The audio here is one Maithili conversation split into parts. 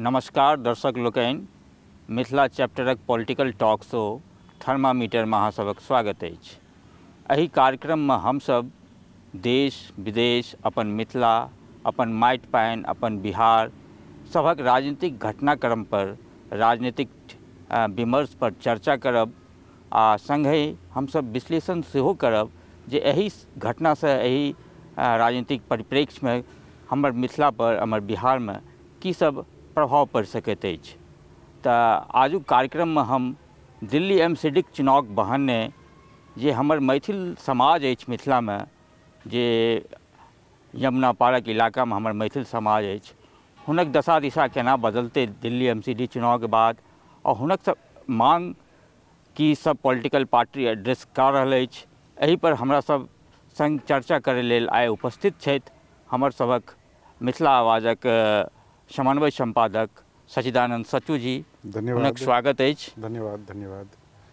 नमस्कार दर्शक लोकनि, मिथिला चैप्टरक पॉलिटिकल टॉक शो थर्मामीटर में अहाँ सभक स्वागत अछि। एहि कार्यक्रम में हमसब देश विदेश, अपन मिथिला, अपन माटि पानि, अपन बिहार सभक राजनीतिक घटनाक्रम पर राजनीतिक विमर्श पर चर्चा करब आ संगहि हमसब विश्लेषण सेहो करब जे एहि घटना से एहि राजनीतिक परिप्रेक्ष्य में हमर मिथिला पर, हमर बिहार में की सब प्रभाव पड़ि सकैत अछि। तऽ आजुक कार्यक्रम में हम दिल्ली एमसीडीक चुनावक बहाने जे हमर मैथिल समाज अछि मिथिला में, जे यमुना पारक इलाका में हमर मैथिल समाज अछि, हुनक दशा दिशा केना बदलतै दिल्ली एमसीडी चुनाव के बाद, और हुनक सब मांग की सब पॉलिटिकल पार्टी एड्रेस कऽ रहल अछि, एहि पर हमरा सब संग चर्चा करै लेल आइ उपस्थित छथि हमर सबक मिथिला आवाजक समन्वय संपादक सच्चिदानंद सच्चू जी। धन्यवाद। हुनक स्वागत अछि। धन्यवाद।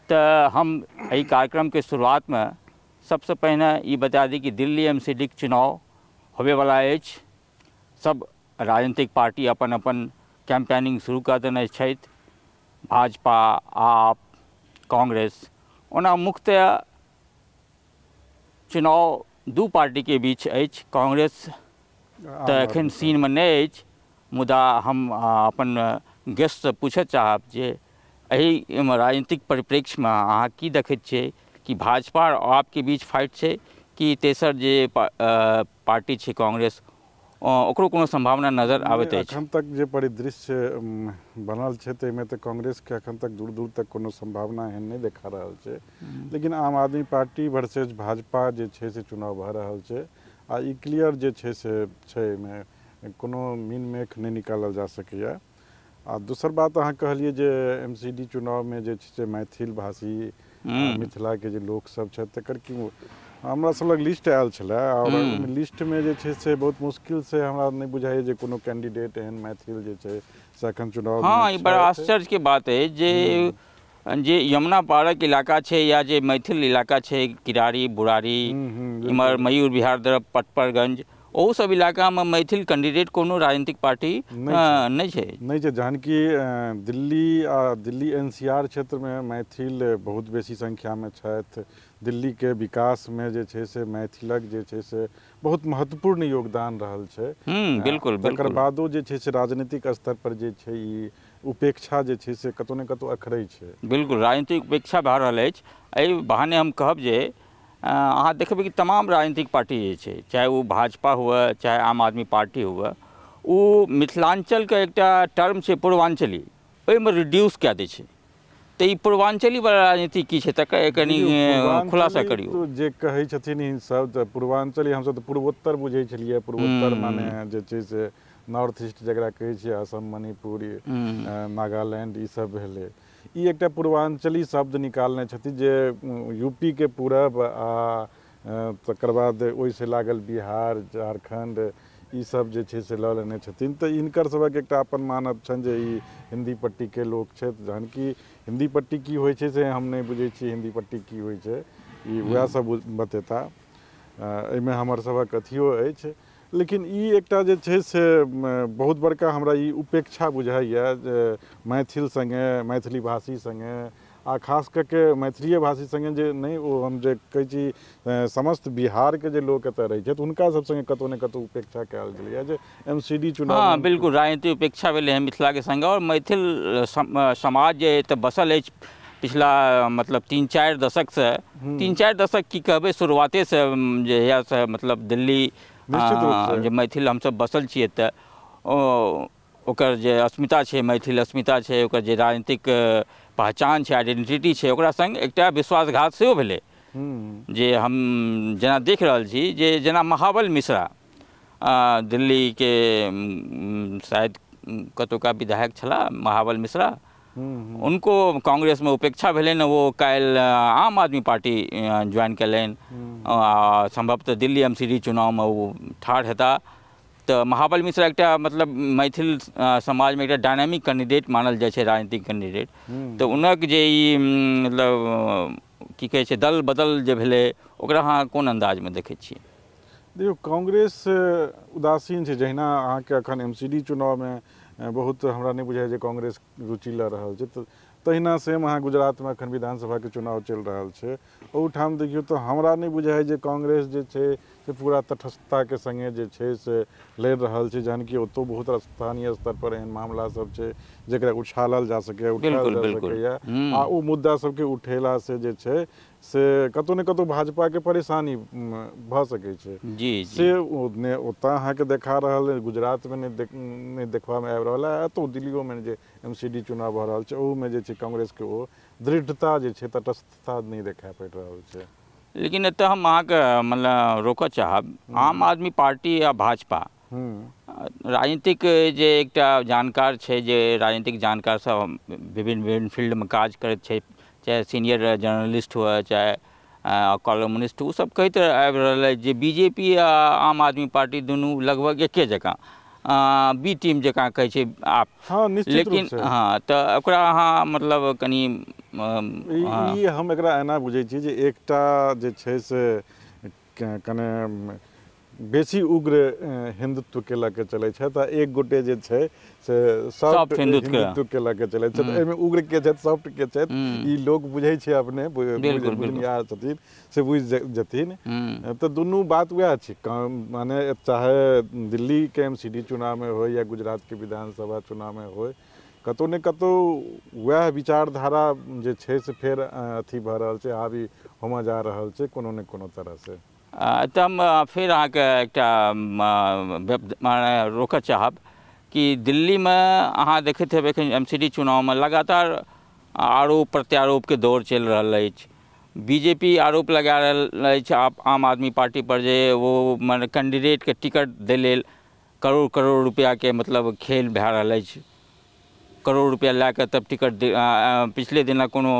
तऽ हम एहि कार्यक्रम के शुरुआत में सबसे पहिने ई बता दी कि दिल्ली एमसीडी के चुनाव होबे वाला अछि। सब राजनीतिक पार्टी अपन अपन कैंपेनिंग शुरू कऽ देने छथि, भाजपा, आप, कांग्रेस। ओना मुख्यतः चुनाव दू पार्टी के बीच अछि। कांग्रेस तऽ एखन सीन में नहि अछि, मुदा हम अपन गेस्ट से पूछऽ चाहब जे एहि राजनीतिक परिप्रेक्ष्य में अहाँ की देखैत छियै कि भाजपा और आप के बीच फाइट छै, कि तेसर जे पार्टी छै कांग्रेस, ओकरो कोनो संभावना नजर आबैत अछि? अखन तक जे परिदृश्य बनल छै ताहिमे तऽ कांग्रेस के अखन तक दूर दूर तक कोनो संभावना एहन नहीं देखा रहल छै। लेकिन आम आदमी पार्टी वर्सेस भाजपा जे छै से चुनाव भऽ रहल छै आ ई क्लियर जे छै से छै, एहिमे कोनो मीन मेख नहीं निकालल जा सकैया। आ दोसर बात अहाँ कहलिए जे एमसीडी चुनाव में जे छै से मैथिल भाषी मिथिला के जे लोक सब छै तकर की हमरा सब लग लिस्ट आयल छलै, और लिस्ट में जे छै से बहुत मुश्किल से हमरा नहीं बुझाइए जे कोनो कैंडिडेट एहन मैथिल जे छै से एखन चुनाव हाँ, ई बड़ा आश्चर्य के बात है जे यमुना पारक इलाका छै या जे मैथिल इलाका छै, किरारी, बुरारी, इमहर मयूर विहार तरफ पटपरगंज, ओहो सब इलाका में मैथिल कैंडिडेट कोनो राजनीतिक पार्टी नहीं छै। जहन कि दिल्ली एनसीआर क्षेत्र में मैथिल बहुत बेसी संख्या में छथि। दिल्ली के विकास में जे छै से मैथिलक जे छै से बहुत महत्वपूर्ण योगदान रहल छै। बिल्कुल। तकर बादो जे छै से राजनीतिक स्तर पर जे छै ई उपेक्षा जे छै से कतौ ने कतौ अखरै छै। बिल्कुल, राजनीतिक उपेक्षा भऽ रहल अछि। एहि बहाने हम कहब जे अहाँ देखबै कि तमाम राजनीतिक पार्टी जे छै, चाहे वो भाजपा हुए चाहे आम आदमी पार्टी हुए, वो मिथिलांचल के एकटा टर्म छै पूर्वांचली, ओहिमे रिड्यूस कऽ दै छै। तऽ ई पूर्वांचली वाला राजनीति की छै, तकर कनि खुलासा करियौ। जे कहै छथिन ई सब तऽ पूर्वांचली, हमसब तऽ पूर्वोत्तर बुझै छलिए। पूर्वोत्तर माने जे छै से नॉर्थ ईस्ट जकरा कहै छै, असम, मणिपुर, नागालैंड, ई सब भेलै। ई एकटा पूर्वांचली शब्द निकालने छथिन जे यूपी के पूरब आ तकर बाद ओहिसँ लागल बिहार, झारखंड, ई सब जे छै से लऽ लेने छथिन। तऽ हिनकर सबक एकटा अपन मानब छनि जे ई हिंदी पट्टी के लोक छथि। जहन कि हिंदी पट्टी की होइ छै से हम नहीं बुझै छी, हिंदी पट्टी की होइ छै ई वएह सब बतेता। एहिमे हमर सबक अथियो अछि। लेकिन ई एकटा जे छै से बहुत बड़का हमरा ई उपेक्षा बुझाइए जे मैथिल संगे, मैथिली भाषी संगे, आ खास कऽ के मैथिली भाषी संगे जे नहीं, ओ हम जे कहै छी समस्त बिहार के जे लोक एतऽ रहै छथि हुनका सब संगे कतौ ने कतौ उपेक्षा कयल गेलैए जे एमसीडी चुनाव। हाँ बिल्कुल, राजनीतिक उपेक्षा भेलै है मिथिला के संगे। और मैथिल समाज जे एतऽ बसल अछि पिछला मतलब 3-4 दशक से, 3-4 दशक की कहबै, शुरुआते से जहिया मतलब दिल्ली जे मैथिल हमसब बसल छियै तऽ ओकर जे अस्मिता छै, मैथिल अस्मिता छै, ओकर जे राजनीतिक पहचान छै, आइडेंटिटी छै, ओकरा संग एकटा विश्वासघात सेहो भेलै। जे हम जेना देख रहल छी जे जेना महाबल मिश्रा, दिल्ली के शायद कतौका विधायक छलाह महाबल मिश्रा, उनको कांग्रेस में उपेक्षा भेलनि। वो काल्हि आम आदमी पार्टी ज्वाइन कयलनि, संभवतः दिल्ली एमसीडी चुनाव में वो ठाढ़ हेता। तऽ महाबल मिश्रा एकटा मतलब मैथिल समाज में एकटा डायनामिक कैंडिडेट मानल जाइ छै, राजनीतिक कैंडिडेट। तऽ उनक जे ई मतलब की कहै छै दल बदल जे भेलै, ओकरा अहाँ कोन अंदाज में देखै छियै? देखियौ, कांग्रेस उदासीन छै। जहिना अहाँके एखन एमसीडी चुनाव में बहुत हमरा नहीं बुझाइ जे कांग्रेस रुचि लऽ रहल छै। तऽ तहिना सेम अहाँ गुजरातमे एखन विधानसभाके चुनाव चलि रहल छै, ओहिठाम देखियौ तऽ हमरा नहीं बुझाइ जे कांग्रेस जे छै से पूरा तटस्थताके संगे जे छै से लड़ि रहल छै, जहन कि ओतौ बहुत स्थानीय स्तर पर एहन मामला सब छै जकरा उछालल जा सकैए, उठायल जा सकैए, आ ओ मुद्दा सबके उठेला से जे छै से कतौ ने कतौ भाजपाके परेशानी भऽ सकै छै। से ओतऽ अहाँके देखा रहल गुजरातमे नहीं देखबामे आबि रहल है, एतौ दिल्लियोमे जे MCD चुनाव भऽ रहल छै ओहूमे जे छै कांग्रेसके ओ दृढ़ता जे छै, तटस्थता नहीं देखा पड़ि रहल छै। लेकिन एतऽ हम अहाँके मतलब रोकऽ चाहब, आम आदमी पार्टी आ भाजपा राजनीतिक जे एकटा जानकार छै, जे राजनीतिक जानकार सब विभिन्न विभिन्न फील्डमे काज करैत छै, चाहे सीनियर जर्नलिस्ट हुए चाहे कॉलमनिस्ट, ओ सब कहैत आबि रहल है जे BJP आ आम आदमी पार्टी दुनू लगभग एके जकाँ बी टीम जकाँ कहै छै आप। हाँ, निश्चित लेकिन रूप से हाँ, तऽ ओकरा अहाँ मतलब कनि ई हम एकरा एना बुझै छी जे एकटा जे छै से कने बेसी उग्र हिंदुत्वके लऽ कऽ चलै छथि, आ एक गोटे जे छै से सॉफ्ट हिंदुत्वके लऽ कऽ चलै छथि। एहिमे उग्रके छथि, सॉफ्टके छथि, ई लोक बुझै छै, अपने बुझनिहार छथिन से बुझि जेथिन। तऽ दुनू बात वएह छै, माने चाहे दिल्लीके MCD चुनावमे होय या गुजरातके विधानसभा चुनावमे होय, कतौ ने कतौ वएह विचारधारा जे छै से फेर अथी भऽ रहल छै, हावी होमऽ जा रहल छै कोनो ने कोनो तरह से। तऽ हम फेर अहाँके एकटा रोकऽ चाहब कि दिल्लीमे अहाँ देखैत हेबै एखन MCD चुनावमे लगातार आरोप प्रत्यारोपके दौर चलि रहल अछि। BJP आरोप लगा रहल अछि आम आदमी पार्टी पर जे वो मने कैंडिडेटके टिकट दै लेल करोड़ करोड़ रुपैआके मतलब खेल भए रहल अछि, करोड़ रुपया लए कऽ तब टिकट पिछले दिना कोनो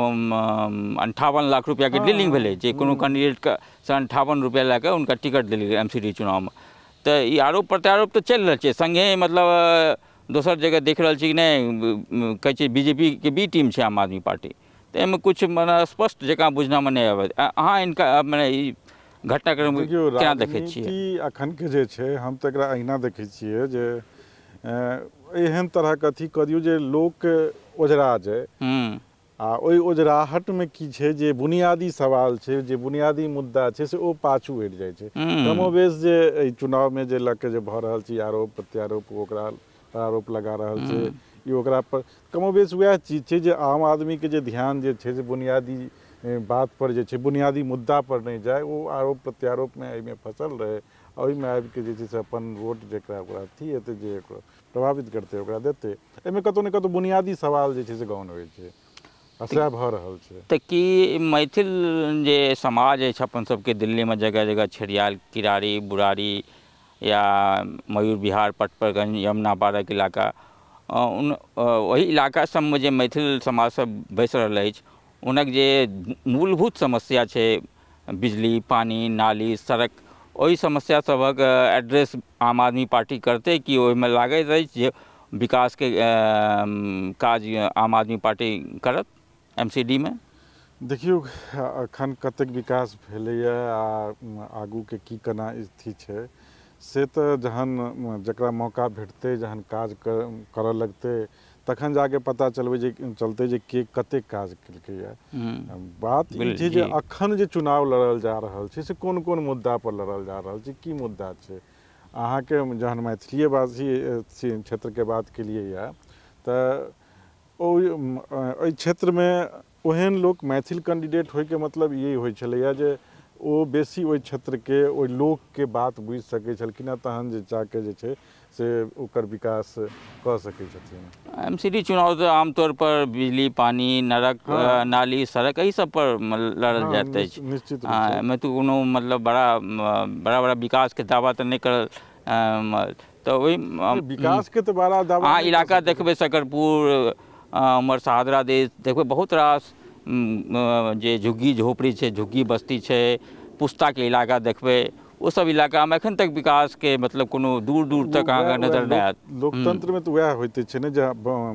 58 लाख रुपयाके डीलिंग भेलै, जे कोनो कैंडिडेटके से 58 रुपया लए कऽ हुनका टिकट देल गेलै MCD चुनावमे। तऽ ई आरोप प्रत्यारोप तऽ चलि रहल छै, संगे मतलब दोसर जगह देख रहल छी कि नहीं कहै छै BJP के बी टीम छै आम आदमी पार्टी। तऽ एहिमे किछु मने स्पष्ट जकाँ बुझनामे नहीं आबैत, अहाँ इनका मने ई घटनाक्रम केना देखै छियै? राजनीति अखनके जे छै, हम तऽ एकरा अहिना देखै छियै जे एहन तरहके अथी करियौ जे लोक ओझरा जाय, आ ओहि ओझराहटमे की छै जे बुनियादी सवाल छै, जे बुनियादी मुद्दा छै से ओ पाछू हटि जाइ छै। कमोबेश जे एहि चुनावमे जे लऽ कऽ जे भऽ रहल छै आरोप प्रत्यारोप, ओकरा आरोप लगा रहल छै, ई ओकरा पर कमोबेश वएह चीज छै जे आम आदमीके जे ध्यान जे छै से बुनियादी बात पर जे छै, बुनियादी मुद्दा पर नहीं जाय, ओ आरोप प्रत्यारोपमे एहिमे फंसल रहै, ओहिमे आबिके जे छै से अपन वोट जेकरा ओकरा अथी हेतै, जे प्रभावित करतै ओकरा देतै। एहिमे कतौ ने कतौ बुनियादी सवाल जे छै से गौण होइ छै, आ सएह भऽ रहल छै। तऽ कि मैथिल जे समाज अछि अपन सबके दिल्लीमे जगह जगह छेरियाल, किरारी, बुराड़ी या मयूर विहार, पटपरगंज, यमुना पारक इलाका, ओहि इलाका सबमे जे मैथिल समाज सब बसि रहल अछि, हुनक जे मूलभूत समस्या छै, बिजली, पानी, नाली, सड़क, ओहि समस्या सभक एड्रेस आम आदमी पार्टी करतै कि ओहिमे लागैत अछि जे विकासके काज आम आदमी पार्टी करत MCD में? देखियौ एखन कतेक विकास भेलैए आ आगूके की केना स्थिति छै से तऽ जहन जकरा मौका भेटतै, जहन काज करऽ लगतै, तखन जाके पता चलतै जे के कतेक काज केलकैए। बात ई छै जे अखन जे चुनाव लड़ल जा रहल छै से कोन कोन मुद्दा पर लड़ल जा रहल छै, की मुद्दा छै। अहाँके जहन मैथिलीयेवासी क्षेत्रके बात केलियै यऽ, तऽ ओहि क्षेत्रमे ओहन लोक मैथिल कैंडिडेट होइके मतलब ई होइ छलैए जे ओ बेसी ओहि क्षेत्रके, ओहि लोकके बात बुझि सकै छलखिन हेँ, तहन जे जाके जे छै से ओकर विकास कऽ सकै छथिन। MCD चुनाव तऽ आमतौर पर बिजली, पानी, नरक, नाली, सड़क एहि सब पर लड़ल जाइत अछि। निश्चित रूप से एहिमे तऽ कोनो मतलब बड़ा विकासके दावा तऽ नहि करल, तऽ ओहि विकासके तऽ बड़ा दावा अहाँ नहि कऽ इलाका सकै छै। देखबै सकरपुर, उमहर शहादरा देश देखबै, बहुत रास जे झुग्गी झोपड़ी छै, झुग्गी बस्ती छै, पुस्ताके इलाका देखबै, ओ सब इलाकामे एखन तक विकासके मतलब कोनो दूर दूर तक अहाँके नजर नहि आयत। लोकतंत्रमे तऽ वएह होइते छै ने, जे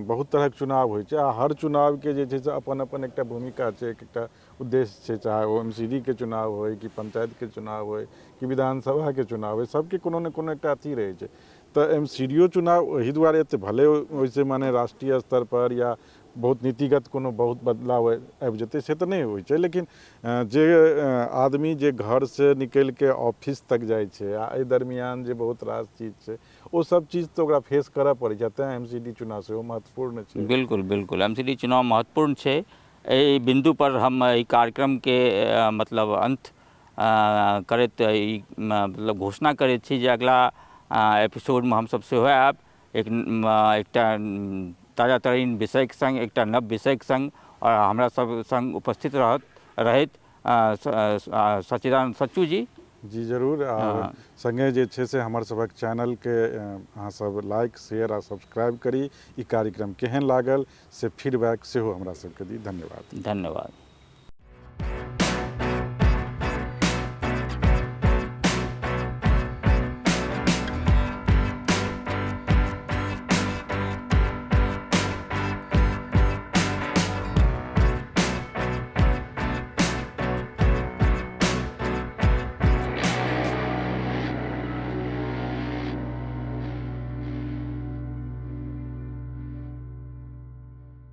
बहुत तरहक चुनाव होइ छै, आ हर चुनावके जे छै से अपन अपन एकटा भूमिका छै, एकटा उद्देश्य छै, चाहे ओ MCD के चुनाव होय कि पंचायतके चुनाव होय कि विधानसभाके चुनाव होय, सबके कोनो ने कोनो एकटा अथी रहै छै। तो MCDO चुनाव एहि दुआरे एते भले ओइसे माने राष्ट्रीय स्तर पर या बहुत नीतिगत कोनो बहुत बदलाव आबि जेतै से तऽ नहि होइ छै, लेकिन जे आदमी जे घर से निकलि के ऑफिस तक जाइ छै आ एहि दरमियान जे बहुत रास चीज छै ओ सब चीज तऽ ओकरा फेस करऽ पड़ै छै, तेँ MCD चुनाव सेहो महत्वपूर्ण छै। बिल्कुल बिल्कुल MCD चुनाव महत्वपूर्ण छै। एहि बिंदु पर हम ई कार्यक्रम के मतलब अंत करैत ई मतलब घोषणा करैत छी जे अगला एपिसोडमे हमसब सेहो आएब एकटा ताजा तरीन विषयके संग, एकटा नव विषयके संग, और हमरा सब संग उपस्थित रहैत सच्चिदानंद सच्चू जी। जी जरूर। आ संगे जे छै से हमर सबक चैनलके अहाँ सब लाइक शेयर आ सब्सक्राइब करी। ई कार्यक्रम केहन लागल से फीडबैक सेहो हमरा सबके दी। धन्यवाद। धन्यवाद।